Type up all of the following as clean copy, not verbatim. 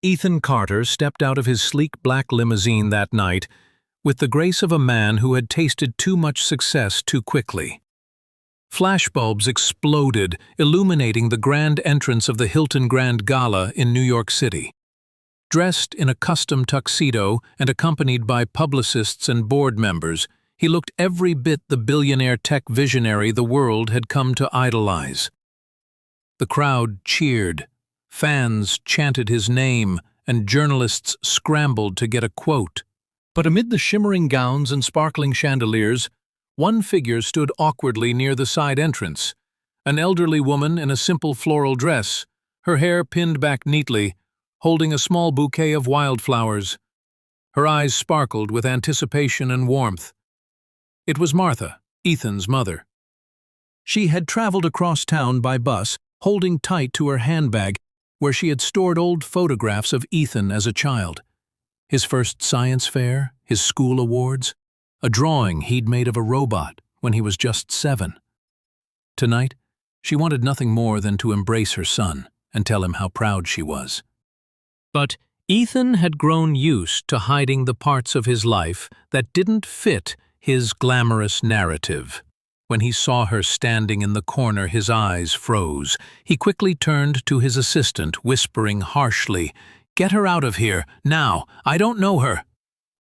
Ethan Carter stepped out of his sleek black limousine that night with the grace of a man who had tasted too much success too quickly. Flashbulbs exploded, illuminating the grand entrance of the Hilton Grand Gala in New York City. Dressed in a custom tuxedo and accompanied by publicists and board members, he looked every bit the billionaire tech visionary the world had come to idolize. The crowd cheered, fans chanted his name, and journalists scrambled to get a quote. But amid the shimmering gowns and sparkling chandeliers, one figure stood awkwardly near the side entrance, an elderly woman in a simple floral dress, her hair pinned back neatly, holding a small bouquet of wildflowers. Her eyes sparkled with anticipation and warmth. It was Martha, Ethan's mother. She had traveled across town by bus, holding tight to her handbag, where she had stored old photographs of Ethan as a child. His first science fair, his school awards, a drawing he'd made of a robot when he was just 7. Tonight, she wanted nothing more than to embrace her son and tell him how proud she was. But Ethan had grown used to hiding the parts of his life that didn't fit his glamorous narrative. When he saw her standing in the corner, his eyes froze. He quickly turned to his assistant, whispering harshly, "Get her out of here, now! I don't know her!"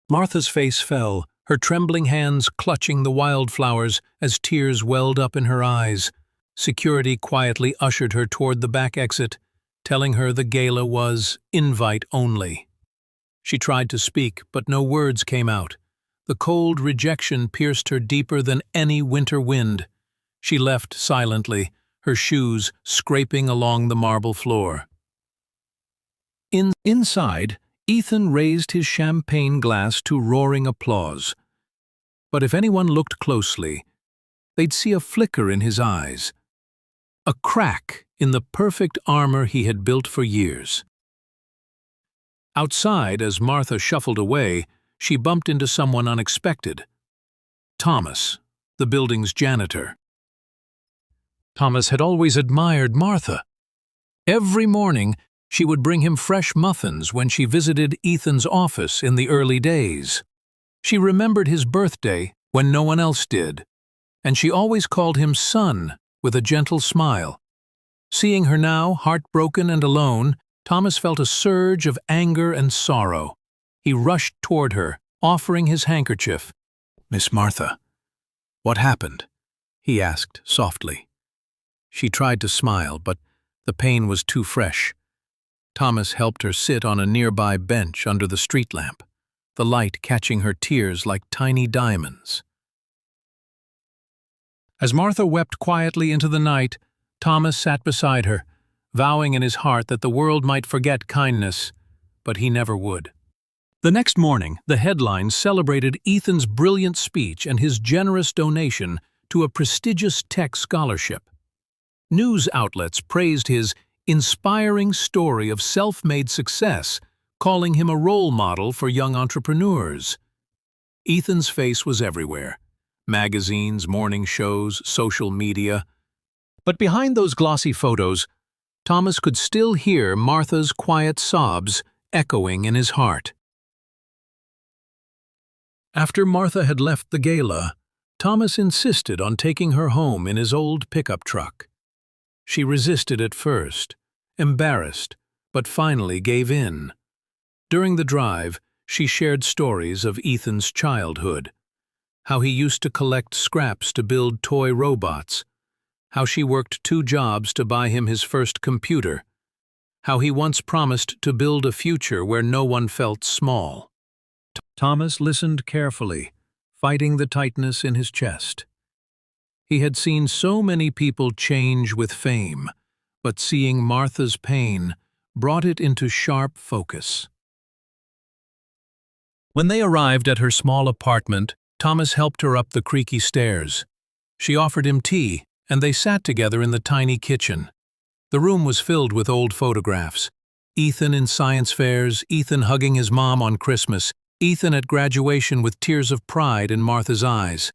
Martha's face fell, her trembling hands clutching the wildflowers as tears welled up in her eyes. Security quietly ushered her toward the back exit, telling her the gala was invite only. She tried to speak, but no words came out. The cold rejection pierced her deeper than any winter wind. She left silently, her shoes scraping along the marble floor. Inside, Ethan raised his champagne glass to roaring applause. But if anyone looked closely, they'd see a flicker in his eyes, a crack in the perfect armor he had built for years. Outside, as Martha shuffled away, she bumped into someone unexpected. Thomas, the building's janitor. Thomas had always admired Martha. Every morning, she would bring him fresh muffins when she visited Ethan's office in the early days. She remembered his birthday when no one else did, and she always called him son with a gentle smile. Seeing her now, heartbroken and alone, Thomas felt a surge of anger and sorrow. He rushed toward her, offering his handkerchief. "Miss Martha, what happened?" he asked softly. She tried to smile, but the pain was too fresh. Thomas helped her sit on a nearby bench under the street lamp, the light catching her tears like tiny diamonds. As Martha wept quietly into the night, Thomas sat beside her, vowing in his heart that the world might forget kindness, but he never would. The next morning, the headlines celebrated Ethan's brilliant speech and his generous donation to a prestigious tech scholarship. News outlets praised his inspiring story of self-made success, calling him a role model for young entrepreneurs. Ethan's face was everywhere: magazines, morning shows, social media. But behind those glossy photos, Thomas could still hear Martha's quiet sobs echoing in his heart. After Martha had left the gala, Thomas insisted on taking her home in his old pickup truck. She resisted at first, embarrassed, but finally gave in. During the drive, she shared stories of Ethan's childhood, how he used to collect scraps to build toy robots, how she worked 2 jobs to buy him his first computer, how he once promised to build a future where no one felt small. Thomas listened carefully, fighting the tightness in his chest. He had seen so many people change with fame, but seeing Martha's pain brought it into sharp focus. When they arrived at her small apartment, Thomas helped her up the creaky stairs. She offered him tea, and they sat together in the tiny kitchen. The room was filled with old photographs. Ethan in science fairs, Ethan hugging his mom on Christmas, Ethan at graduation with tears of pride in Martha's eyes.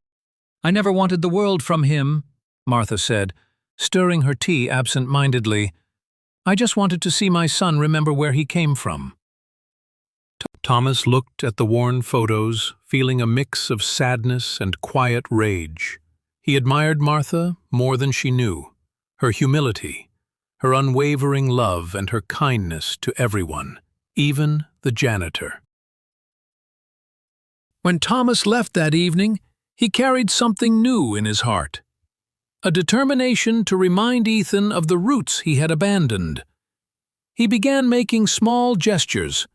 "I never wanted the world from him," Martha said, stirring her tea absent-mindedly. "I just wanted to see my son remember where he came from." Thomas looked at the worn photos, feeling a mix of sadness and quiet rage. He admired Martha more than she knew, her humility, her unwavering love, and her kindness to everyone, even the janitor. When Thomas left that evening, he carried something new in his heart. A determination to remind Ethan of the roots he had abandoned. He began making small gestures,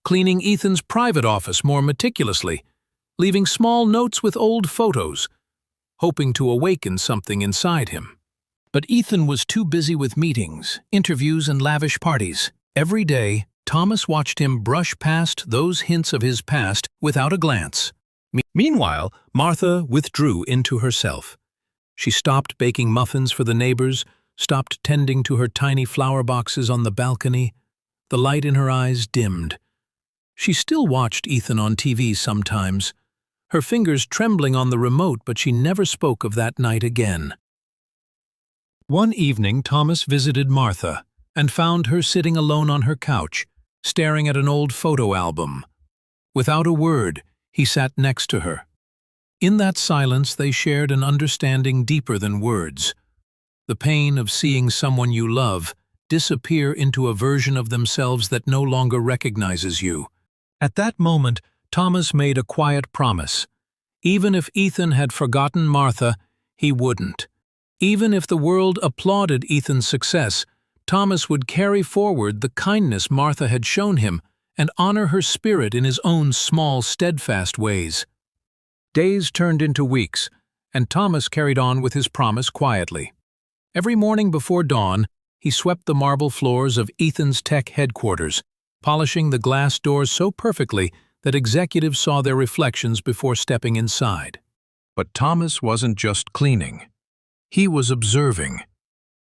cleaning Ethan's private office more meticulously, leaving small notes with old photos, hoping to awaken something inside him. But Ethan was too busy with meetings, interviews, and lavish parties. Every day, Thomas watched him brush past those hints of his past without a glance. Meanwhile, Martha withdrew into herself. She stopped baking muffins for the neighbors, stopped tending to her tiny flower boxes on the balcony. The light in her eyes dimmed. She still watched Ethan on TV sometimes, her fingers trembling on the remote, but she never spoke of that night again. One evening, Thomas visited Martha and found her sitting alone on her couch, staring at an old photo album. Without a word, he sat next to her. In that silence, they shared an understanding deeper than words. The pain of seeing someone you love disappear into a version of themselves that no longer recognizes you. At that moment, Thomas made a quiet promise. Even if Ethan had forgotten Martha, he wouldn't. Even if the world applauded Ethan's success, Thomas would carry forward the kindness Martha had shown him and honor her spirit in his own small, steadfast ways. Days turned into weeks, and Thomas carried on with his promise quietly. Every morning before dawn, he swept the marble floors of Ethan's tech headquarters, polishing the glass doors so perfectly that executives saw their reflections before stepping inside. But Thomas wasn't just cleaning. He was observing.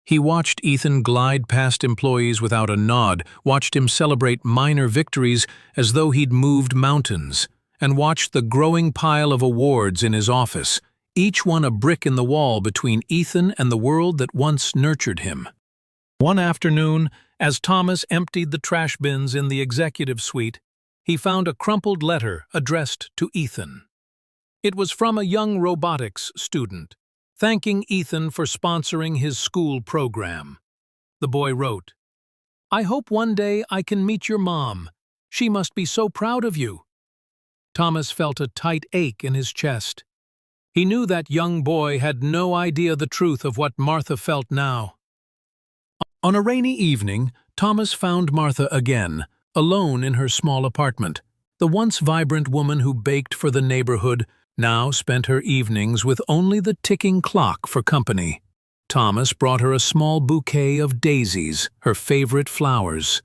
He watched Ethan glide past employees without a nod, watched him celebrate minor victories as though he'd moved mountains, and watched the growing pile of awards in his office, each one a brick in the wall between Ethan and the world that once nurtured him. One afternoon, as Thomas emptied the trash bins in the executive suite, he found a crumpled letter addressed to Ethan. It was from a young robotics student, thanking Ethan for sponsoring his school program. The boy wrote, "I hope one day I can meet your mom. She must be so proud of you." Thomas felt a tight ache in his chest. He knew that young boy had no idea the truth of what Martha felt now. On a rainy evening, Thomas found Martha again, alone in her small apartment. The once vibrant woman who baked for the neighborhood now spent her evenings with only the ticking clock for company. Thomas brought her a small bouquet of daisies, her favorite flowers.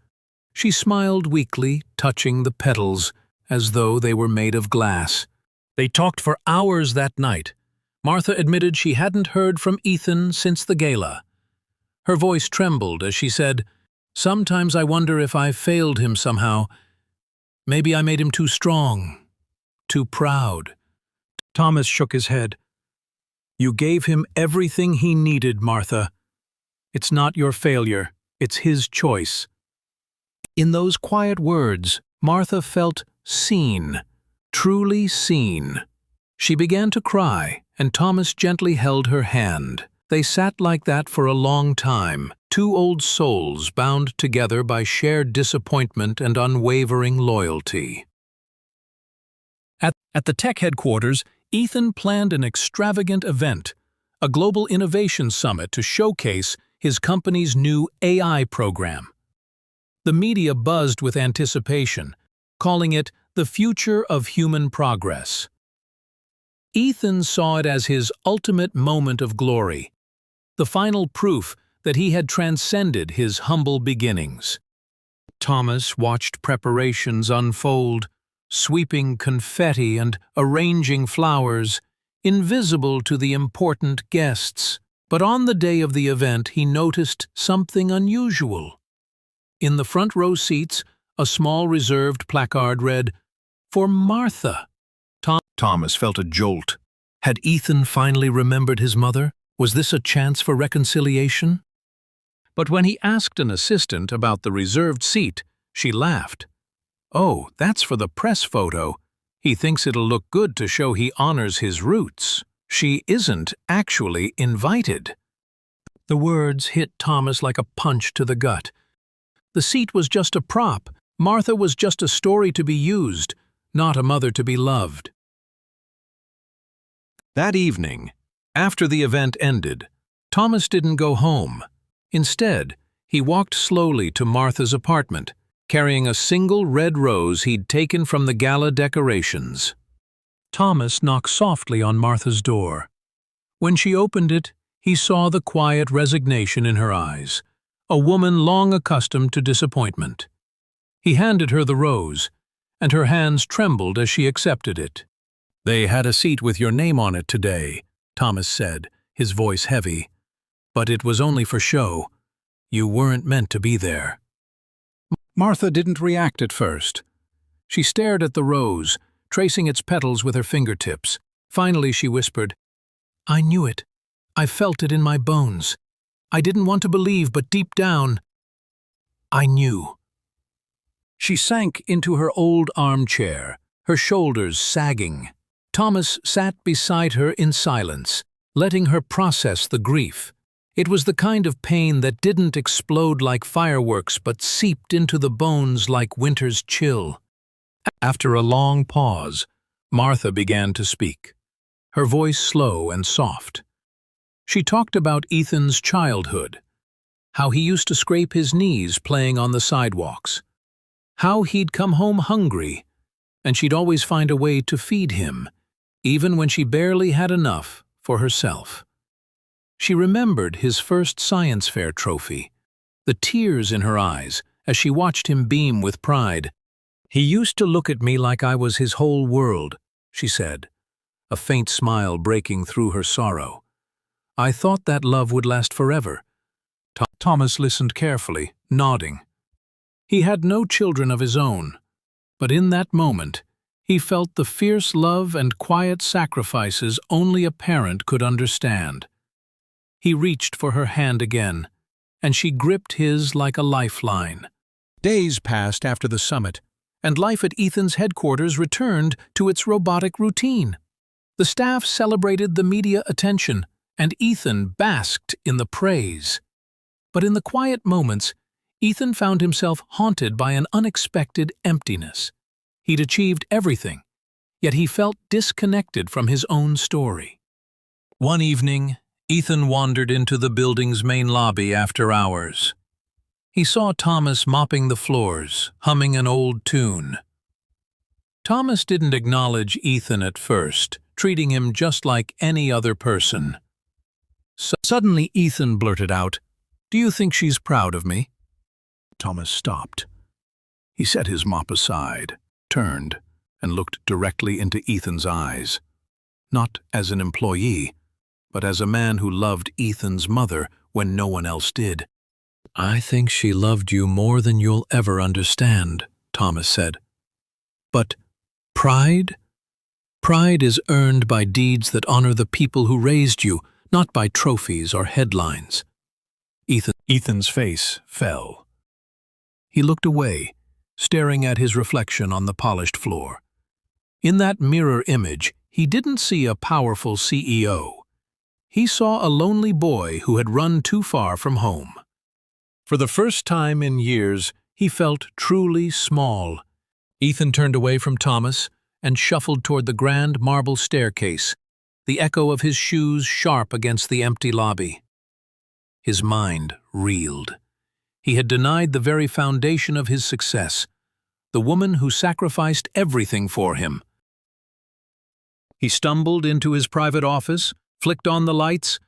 She smiled weakly, touching the petals, as though they were made of glass. They talked for hours that night. Martha admitted she hadn't heard from Ethan since the gala. Her voice trembled as she said, "Sometimes I wonder if I failed him somehow. Maybe I made him too strong, too proud." Thomas shook his head. "You gave him everything he needed, Martha. It's not your failure, it's his choice." In those quiet words, Martha felt seen, truly seen. She began to cry, and Thomas gently held her hand. They sat like that for a long time, two old souls bound together by shared disappointment and unwavering loyalty. At the tech headquarters, Ethan planned an extravagant event, a global innovation summit to showcase his company's new AI program. The media buzzed with anticipation, calling it the future of human progress. Ethan saw it as his ultimate moment of glory, the final proof that he had transcended his humble beginnings. Thomas watched preparations unfold, sweeping confetti and arranging flowers, invisible to the important guests. But on the day of the event, he noticed something unusual. In the front row seats, a small reserved placard read, "For Martha." Thomas felt a jolt. Had Ethan finally remembered his mother? Was this a chance for reconciliation? But when he asked an assistant about the reserved seat, she laughed. Oh, that's for the press photo. He thinks it'll look good to show he honors his roots. She isn't actually invited. The words hit Thomas like a punch to the gut. The seat was just a prop. Martha was just a story to be used, not a mother to be loved. That evening, after the event ended, Thomas didn't go home. Instead, he walked slowly to Martha's apartment, carrying a single red rose he'd taken from the gala decorations. Thomas knocked softly on Martha's door. When she opened it, he saw the quiet resignation in her eyes, a woman long accustomed to disappointment. He handed her the rose, and her hands trembled as she accepted it. "They had a seat with your name on it today," Thomas said, his voice heavy. "But it was only for show. You weren't meant to be there." Martha didn't react at first. She stared at the rose, tracing its petals with her fingertips. Finally she whispered, "I knew it. I felt it in my bones. I didn't want to believe, but deep down, I knew." She sank into her old armchair, her shoulders sagging. Thomas sat beside her in silence, letting her process the grief. It was the kind of pain that didn't explode like fireworks but seeped into the bones like winter's chill. After a long pause, Martha began to speak, her voice slow and soft. She talked about Ethan's childhood, how he used to scrape his knees playing on the sidewalks, how he'd come home hungry, and she'd always find a way to feed him, even when she barely had enough for herself. She remembered his first science fair trophy, the tears in her eyes as she watched him beam with pride. "He used to look at me like I was his whole world," she said, a faint smile breaking through her sorrow. "I thought that love would last forever." Thomas listened carefully, nodding. He had no children of his own, but in that moment, he felt the fierce love and quiet sacrifices only a parent could understand. He reached for her hand again, and she gripped his like a lifeline. Days passed after the summit, and life at Ethan's headquarters returned to its robotic routine. The staff celebrated the media attention, and Ethan basked in the praise. But in the quiet moments, Ethan found himself haunted by an unexpected emptiness. He'd achieved everything, yet he felt disconnected from his own story. One evening, Ethan wandered into the building's main lobby after hours. He saw Thomas mopping the floors, humming an old tune. Thomas didn't acknowledge Ethan at first, treating him just like any other person. Suddenly Ethan blurted out, "Do you think she's proud of me?" Thomas stopped. He set his mop aside, turned, and looked directly into Ethan's eyes. Not as an employee, but as a man who loved Ethan's mother when no one else did. "I think she loved you more than you'll ever understand," Thomas said. "But pride? Pride is earned by deeds that honor the people who raised you, not by trophies or headlines." Ethan's face fell. He looked away, staring at his reflection on the polished floor. In that mirror image, he didn't see a powerful CEO. He saw a lonely boy who had run too far from home. For the first time in years, he felt truly small. Ethan turned away from Thomas and shuffled toward the grand marble staircase, the echo of his shoes sharp against the empty lobby. His mind reeled. He had denied the very foundation of his success, the woman who sacrificed everything for him. He stumbled into his private office, flicked on the lights,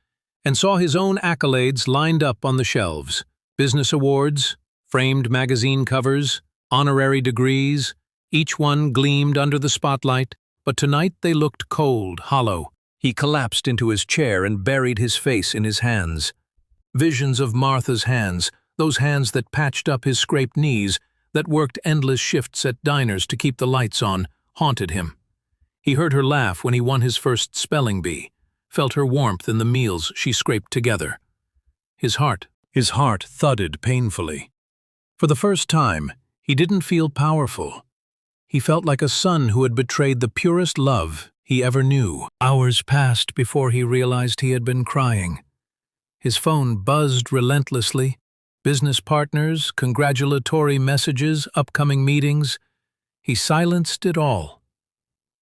and saw his own accolades lined up on the shelves. Business awards, framed magazine covers, honorary degrees, each one gleamed under the spotlight, but tonight they looked cold, hollow. He collapsed into his chair and buried his face in his hands. Visions of Martha's hands, those hands that patched up his scraped knees, that worked endless shifts at diners to keep the lights on, haunted him. He heard her laugh when he won his first spelling bee, felt her warmth in the meals she scraped together. His heart thudded painfully. For the first time, he didn't feel powerful, He felt like a son who had betrayed the purest love he ever knew. Hours passed before he realized he had been crying. His phone buzzed relentlessly. Business partners, congratulatory messages, upcoming meetings. He silenced it all.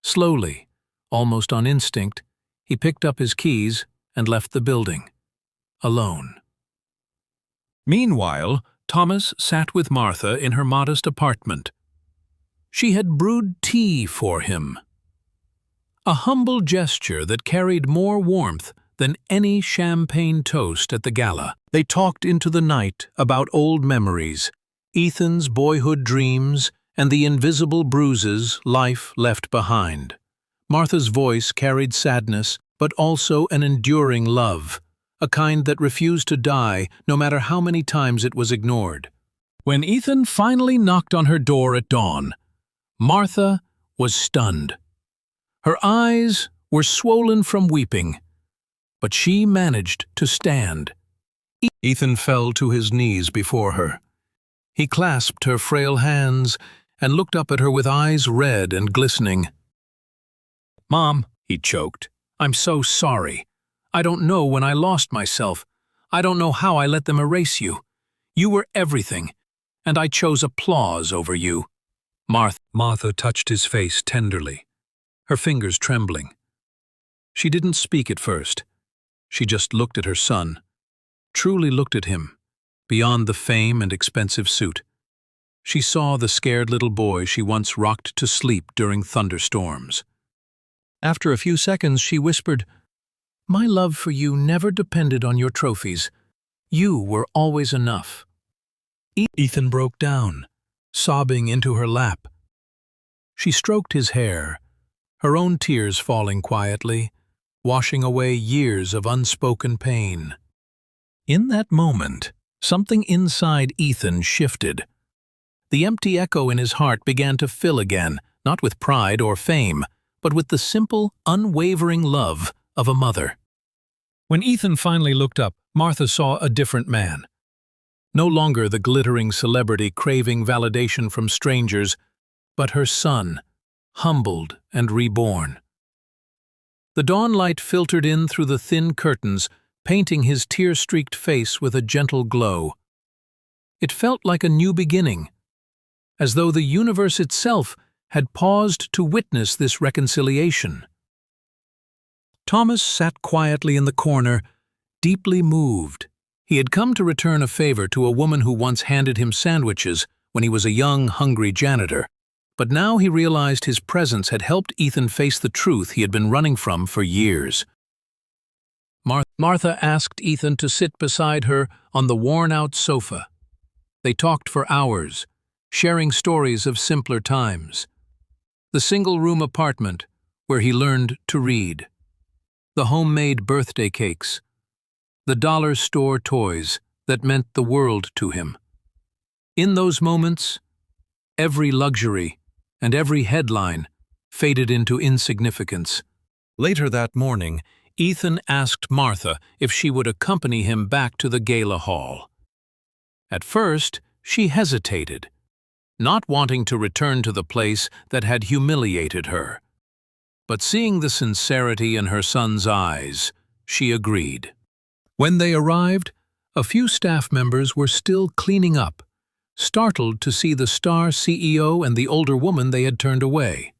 Slowly, almost on instinct, he picked up his keys and left the building, alone. Meanwhile, Thomas sat with Martha in her modest apartment. She had brewed tea for him. A humble gesture that carried more warmth than any champagne toast at the gala. They talked into the night about old memories, Ethan's boyhood dreams, and the invisible bruises life left behind. Martha's voice carried sadness, but also an enduring love, a kind that refused to die no matter how many times it was ignored. When Ethan finally knocked on her door at dawn, Martha was stunned. Her eyes were swollen from weeping, but she managed to stand. Ethan fell to his knees before her. He clasped her frail hands and looked up at her with eyes red and glistening. "Mom," he choked, "I'm so sorry. I don't know when I lost myself. I don't know how I let them erase you. You were everything, and I chose applause over you." Martha touched his face tenderly, her fingers trembling. She didn't speak at first. She just looked at her son, truly looked at him, beyond the fame and expensive suit. She saw the scared little boy she once rocked to sleep during thunderstorms. After a few seconds, she whispered, "My love for you never depended on your trophies. You were always enough." Ethan broke down, sobbing into her lap. She stroked his hair, her own tears falling quietly, washing away years of unspoken pain. In that moment, something inside Ethan shifted. The empty echo in his heart began to fill again, not with pride or fame, but with the simple, unwavering love of a mother. When Ethan finally looked up, Martha saw a different man. No longer the glittering celebrity craving validation from strangers, but her son, humbled and reborn. The dawn light filtered in through the thin curtains, painting his tear-streaked face with a gentle glow. It felt like a new beginning, as though the universe itself had paused to witness this reconciliation. Thomas sat quietly in the corner, deeply moved. He had come to return a favor to a woman who once handed him sandwiches when he was a young, hungry janitor. But now he realized his presence had helped Ethan face the truth he had been running from for years. Martha asked Ethan to sit beside her on the worn-out sofa. They talked for hours, sharing stories of simpler times. The single-room apartment where he learned to read. The homemade birthday cakes. The dollar store toys that meant the world to him. In those moments, every luxury and every headline faded into insignificance. Later that morning, Ethan asked Martha if she would accompany him back to the gala hall. At first, she hesitated, not wanting to return to the place that had humiliated her. But seeing the sincerity in her son's eyes, she agreed. When they arrived, a few staff members were still cleaning up, startled to see the star CEO and the older woman they had turned away.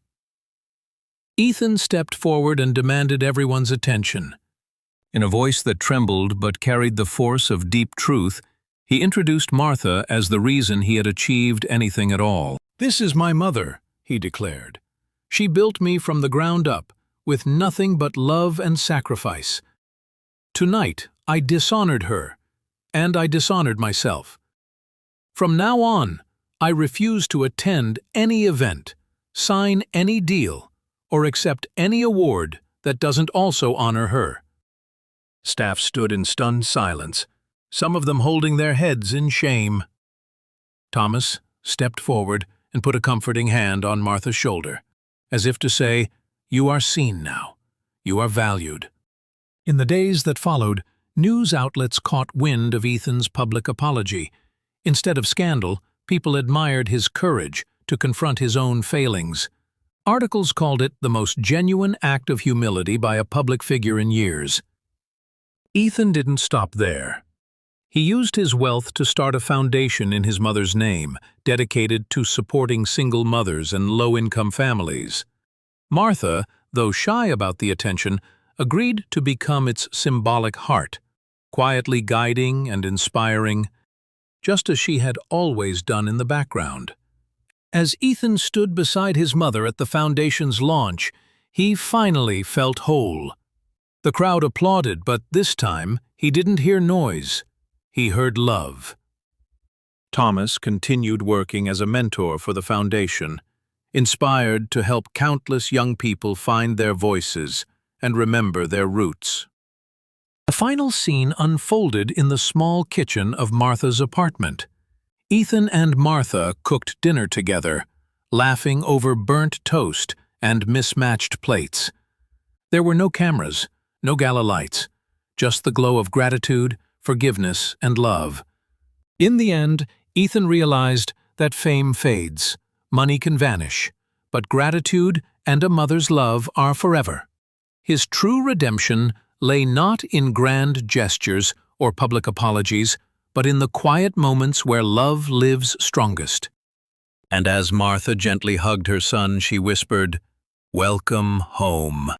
Ethan stepped forward and demanded everyone's attention. In a voice that trembled but carried the force of deep truth, he introduced Martha as the reason he had achieved anything at all. "This is my mother," he declared. "She built me from the ground up, with nothing but love and sacrifice. Tonight, I dishonored her, and I dishonored myself. From now on, I refuse to attend any event, sign any deal, or accept any award that doesn't also honor her." Staff stood in stunned silence, some of them holding their heads in shame. Thomas stepped forward and put a comforting hand on Martha's shoulder, as if to say, "You are seen now. You are valued." In the days that followed, news outlets caught wind of Ethan's public apology. Instead of scandal, people admired his courage, to confront his own failings. Articles called it the most genuine act of humility by a public figure in years. Ethan didn't stop there. He used his wealth to start a foundation in his mother's name, dedicated to supporting single mothers and low-income families. Martha, though shy about the attention, agreed to become its symbolic heart, quietly guiding and inspiring, just as she had always done in the background. As Ethan stood beside his mother at the foundation's launch, he finally felt whole. The crowd applauded, but this time he didn't hear noise. He heard love. Thomas continued working as a mentor for the foundation, inspired to help countless young people find their voices and remember their roots. The final scene unfolded in the small kitchen of Martha's apartment. Ethan and Martha cooked dinner together, laughing over burnt toast and mismatched plates. There were no cameras, no gala lights, just the glow of gratitude, forgiveness, and love. In the end, Ethan realized that fame fades, money can vanish, but gratitude and a mother's love are forever. His true redemption lay not in grand gestures or public apologies, but in the quiet moments where love lives strongest. And as Martha gently hugged her son, she whispered, "Welcome home."